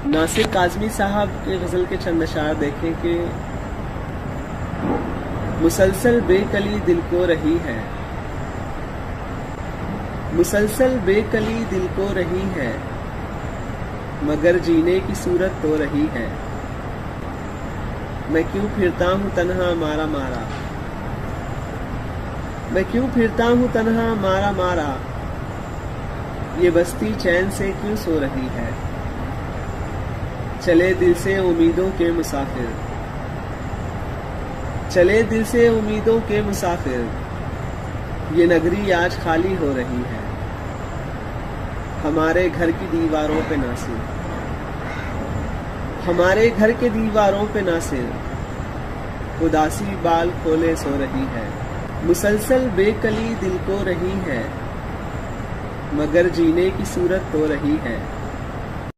नासिर काज़मी साहब के गज़ल के चंद अशार देखें कि मुसलसल बेकली दिल को रही है, मुसलसल बेकली दिल को रही है, मगर जीने की सूरत तो रही है। मैं क्यों फिरता हूँ तन्हा मारा मारा, मैं क्यों फिरता हूँ तन्हा मारा मारा, ये बस्ती चैन से क्यों सो रही है। चले दिल से उम्मीदों के मुसाफिर, चले दिल से उम्मीदों के मुसाफिर, ये नगरी आज खाली हो रही है। हमारे घर की दीवारों पे नासिर, हमारे घर के दीवारों पे नासिर, उदासी बाल खोले सो रही है। मुसलसल बेकली दिल को रही है, मगर जीने की सूरत तो रही है।